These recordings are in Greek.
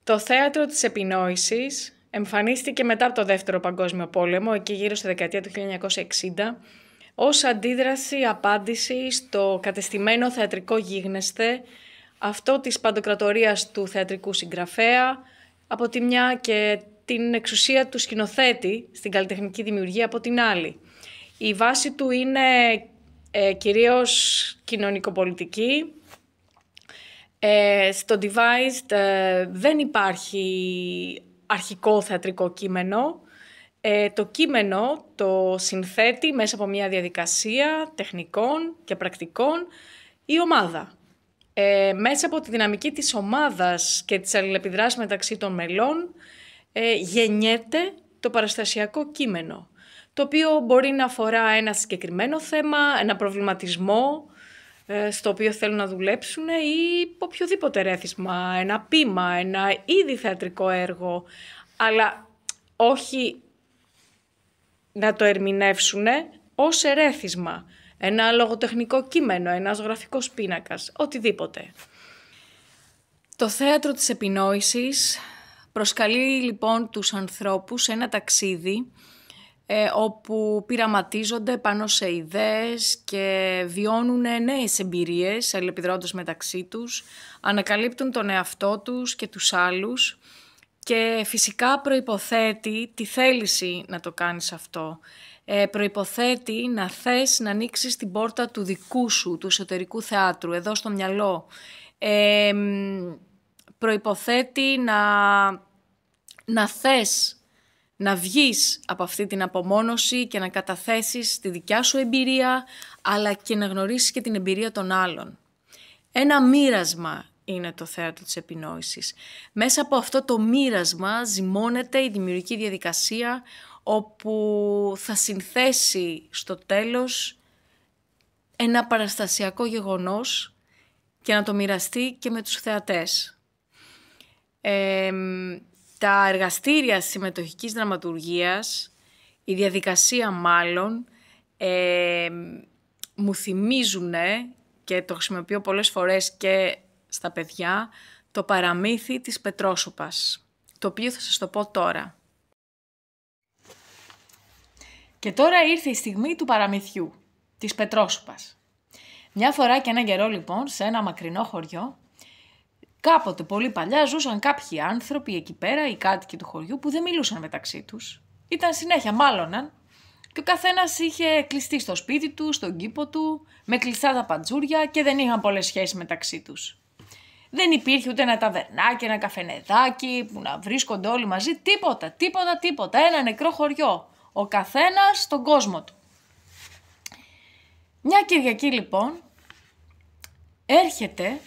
Το θέατρο της επινόησης εμφανίστηκε μετά από το Δεύτερο Παγκόσμιο Πόλεμο, εκεί γύρω στη δεκαετία του 1960, ως απάντηση στο κατεστημένο θεατρικό γίγνεσθε, αυτό της παντοκρατορίας του θεατρικού συγγραφέα, από τη μια, και την εξουσία του σκηνοθέτη στην καλλιτεχνική δημιουργία από την άλλη. Η βάση του είναι κυρίως κοινωνικοπολιτική. Στο Devised δεν υπάρχει αρχικό θεατρικό κείμενο. Το κείμενο το συνθέτει μέσα από μια διαδικασία τεχνικών και πρακτικών η ομάδα. Μέσα από τη δυναμική της ομάδας και της αλληλεπιδράσης μεταξύ των μελών γεννιέται το παραστασιακό κείμενο, το οποίο μπορεί να αφορά ένα συγκεκριμένο θέμα, ένα προβληματισμό στο οποίο θέλουν να δουλέψουν ή οποιοδήποτε ρέθισμα, ένα ποίημα, ένα ήδη θεατρικό έργο, αλλά όχι να το ερμηνεύσουν ως ερέθισμα, ένα λογοτεχνικό κείμενο, ένας γραφικός πίνακας, οτιδήποτε. Το θέατρο της επινόησης προσκαλεί λοιπόν τους ανθρώπους σε ένα ταξίδι όπου πειραματίζονται πάνω σε ιδέες και βιώνουν νέες εμπειρίες αλληλεπιδρώντας μεταξύ τους, ανακαλύπτουν τον εαυτό τους και τους άλλους και φυσικά προϋποθέτει τη θέληση να το κάνεις αυτό. Προϋποθέτει να θες να ανοίξεις την πόρτα του δικού σου, του εσωτερικού θεάτρου, εδώ στο μυαλό. Προϋποθέτει να θες να βγεις από αυτή την απομόνωση και να καταθέσεις τη δικιά σου εμπειρία, αλλά και να γνωρίσεις και την εμπειρία των άλλων. Ένα μοίρασμα είναι το θέατρο της επινόησης. Μέσα από αυτό το μοίρασμα ζυμώνεται η δημιουργική διαδικασία, όπου θα συνθέσει στο τέλος ένα παραστασιακό γεγονός και να το μοιραστεί και με τους θεατές. Τα εργαστήρια συμμετοχικής δραματουργίας, η διαδικασία μάλλον, μου θυμίζουν, και το χρησιμοποιώ πολλές φορές και στα παιδιά, το παραμύθι της Πετρόσουπας, το οποίο θα σας το πω τώρα. Και τώρα ήρθε η στιγμή του παραμυθιού, της Πετρόσουπας. Μια φορά και έναν καιρό λοιπόν, σε ένα μακρινό χωριό, κάποτε πολύ παλιά ζούσαν κάποιοι άνθρωποι εκεί πέρα, οι κάτοικοι του χωριού, που δεν μιλούσαν μεταξύ τους. Ήταν συνέχεια, μάλλοναν, και ο καθένας είχε κλειστεί στο σπίτι του, στον κήπο του, με κλειστά τα παντζούρια και δεν είχαν πολλές σχέσεις μεταξύ τους. Δεν υπήρχε ούτε ένα ταβερνάκι, ένα καφενεδάκι που να βρίσκονται όλοι μαζί, τίποτα, ένα νεκρό χωριό. Ο καθένας στον κόσμο του. Μια Κυριακή λοιπόν έρχεται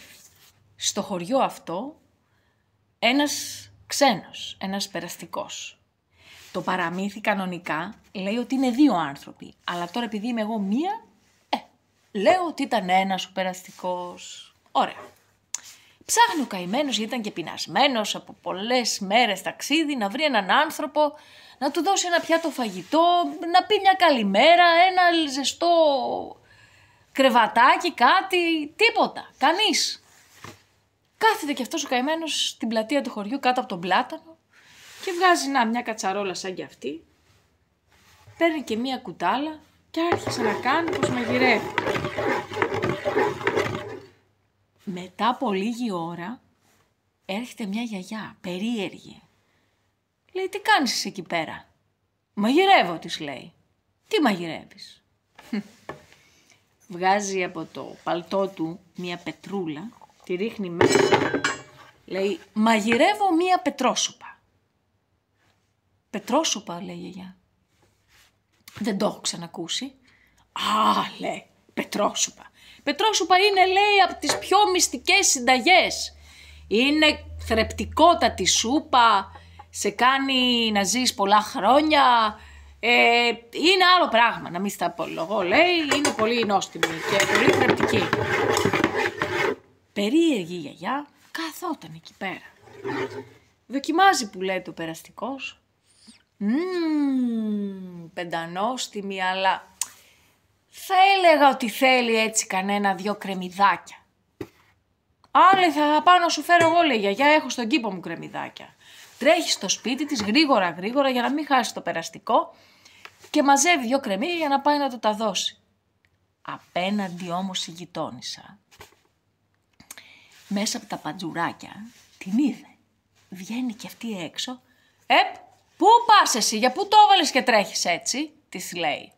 στο χωριό αυτό ένας ξένος, ένας περαστικός. Το παραμύθι κανονικά λέει ότι είναι δύο άνθρωποι, αλλά τώρα επειδή είμαι εγώ μία, λέω ότι ήταν ένας ο περαστικός. Ωραία. Ψάχνει ο καημένος, γιατί ήταν και πεινασμένος από πολλές μέρες ταξίδι, να βρει έναν άνθρωπο, να του δώσει ένα πιάτο φαγητό, να πει μια καλημέρα, ένα ζεστό κρεβατάκι, κάτι, τίποτα, κανείς. Κάθεται και αυτός ο καημένος στην πλατεία του χωριού κάτω από τον πλάτανο και βγάζει μια κατσαρόλα σαν κι αυτή, παίρνει και μια κουτάλα και άρχισε να κάνει πως μαγειρεύει. Μετά από λίγη ώρα έρχεται μια γιαγιά, περίεργη. Λέει, τι κάνεις εσύ εκεί πέρα? Μαγειρεύω, της λέει. Τι μαγειρεύεις? Βγάζει από το παλτό του μια πετρούλα, τη ρίχνει μέσα. Λέει, μαγειρεύω μια πετρόσουπα. Πετρόσουπα, λέει η γιαγιά. Δεν το έχω ξανακούσει. Α, λέει, πετρόσουπα. Πετρόσουπα είναι, λέει, από τις πιο μυστικές συνταγές. Είναι θρεπτικότατη σούπα, σε κάνει να ζεις πολλά χρόνια. Είναι άλλο πράγμα, να μην στα απολογώ, λέει, είναι πολύ νόστιμη και πολύ θρεπτική. Περίεργη η γιαγιά καθόταν εκεί πέρα. Δοκιμάζει, που λέει το περαστικός. Πεντανόστιμη, αλλά θα έλεγα ότι θέλει έτσι κανένα δυο κρεμμυδάκια. Άλλη θα πάω να σου φέρω εγώ, λέει, γιαγιά, έχω στον κήπο μου κρεμμυδάκια. Τρέχει στο σπίτι της γρήγορα για να μην χάσει το περαστικό και μαζεύει 2 κρεμμύδια για να πάει να του τα δώσει. Απέναντι όμως η γειτόνισσα, μέσα από τα παντζουράκια, την είδε. Βγαίνει και αυτή έξω. Πού πας εσύ, για πού το έβαλες και τρέχεις έτσι, της λέει.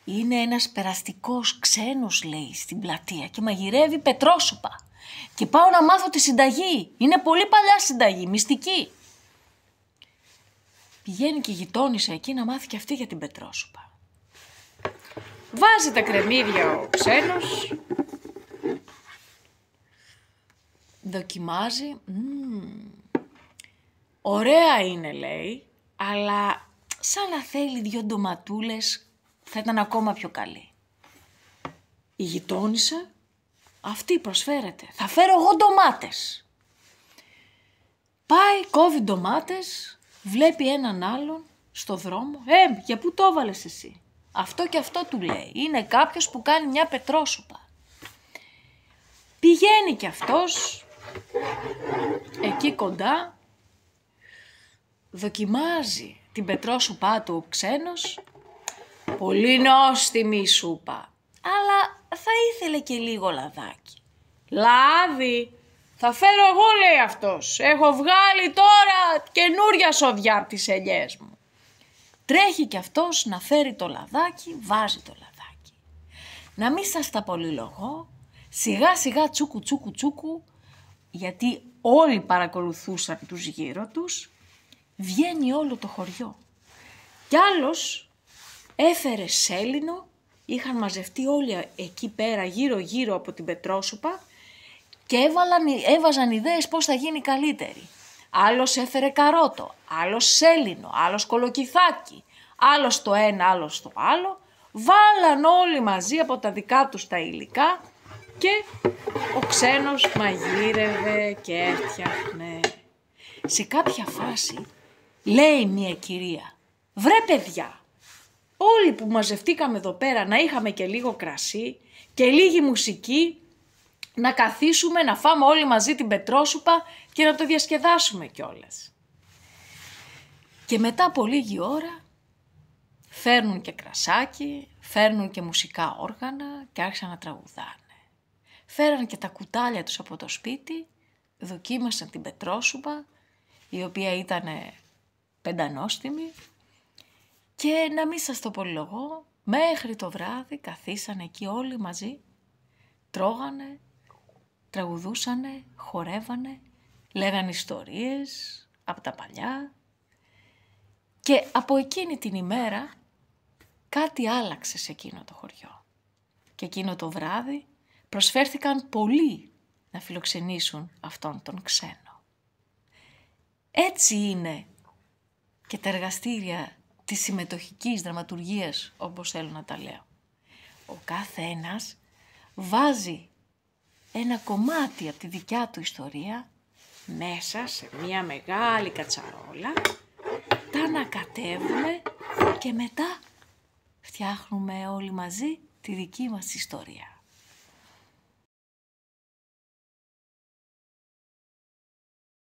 Είναι ένας περαστικός ξένος, λέει, στην πλατεία και μαγειρεύει πετρόσουπα. Και πάω να μάθω τη συνταγή. Είναι πολύ παλιά συνταγή, μυστική. Πηγαίνει και η γειτόνισσα εκεί να μάθει και αυτή για την πετρόσουπα. Βάζει τα κρεμμύδια ο ξένος. Δοκιμάζει. Ωραία είναι, λέει, αλλά σαν να θέλει 2 ντοματούλες θα ήταν ακόμα πιο καλή. Η γειτόνισσα, αυτή προσφέρεται. Θα φέρω εγώ ντομάτες. Πάει, κόβει ντομάτες, βλέπει έναν άλλον στο δρόμο. Για πού το έβαλες εσύ? Αυτό και αυτό του λέει. Είναι κάποιος που κάνει μια πετρόσουπα. Πηγαίνει κι αυτός εκεί κοντά, δοκιμάζει την πετρόσουπά του ο ξένος. Πολύ νόστιμη η σούπα, αλλά θα ήθελε και λίγο λαδάκι. Λάδι, θα φέρω εγώ, λέει αυτός. Έχω βγάλει τώρα καινούρια σοδιά από τις ελιές μου. Τρέχει κι αυτός να φέρει το λαδάκι, βάζει το λαδάκι. Να μην σας τα πολυλογώ, σιγά σιγά τσούκου τσούκου τσούκου, γιατί όλοι παρακολουθούσαν τους γύρω τους, βγαίνει όλο το χωριό. Κι άλλος έφερε σέλινο, είχαν μαζευτεί όλοι εκεί πέρα γύρω από την πετρόσουπα και έβαζαν ιδέες πώς θα γίνει καλύτερη. Άλλος έφερε καρότο, άλλος σέλινο, άλλος κολοκυθάκι, άλλος το ένα, άλλος το άλλο. Βάλαν όλοι μαζί από τα δικά τους τα υλικά και ο ξένος μαγείρευε και έφτιαχνε. Σε κάποια φάση λέει μια κυρία, βρε παιδιά, όλοι που μαζευτήκαμε εδώ πέρα να είχαμε και λίγο κρασί και λίγη μουσική, να καθίσουμε να φάμε όλοι μαζί την πετρόσουπα και να το διασκεδάσουμε κιόλας. Και μετά από λίγη ώρα φέρνουν και κρασάκι, φέρνουν και μουσικά όργανα και άρχισαν να τραγουδάνε. Φέραν και τα κουτάλια τους από το σπίτι, δοκίμασαν την πετρόσουπα, η οποία ήταν πεντανόστιμη, και να μην σας το πολυλογώ, μέχρι το βράδυ καθίσανε εκεί όλοι μαζί, τρώγανε, τραγουδούσανε, χορεύανε, λέγανε ιστορίες από τα παλιά. Και από εκείνη την ημέρα κάτι άλλαξε σε εκείνο το χωριό. Και εκείνο το βράδυ προσφέρθηκαν πολλοί να φιλοξενήσουν αυτόν τον ξένο. Έτσι είναι και τα εργαστήρια της συμμετοχικής δραματουργίας, όπως θέλω να τα λέω. Ο κάθε ένας βάζει ένα κομμάτι από τη δικιά του ιστορία μέσα σε μια μεγάλη κατσαρόλα, τα ανακατεύουμε και μετά φτιάχνουμε όλοι μαζί τη δική μας ιστορία.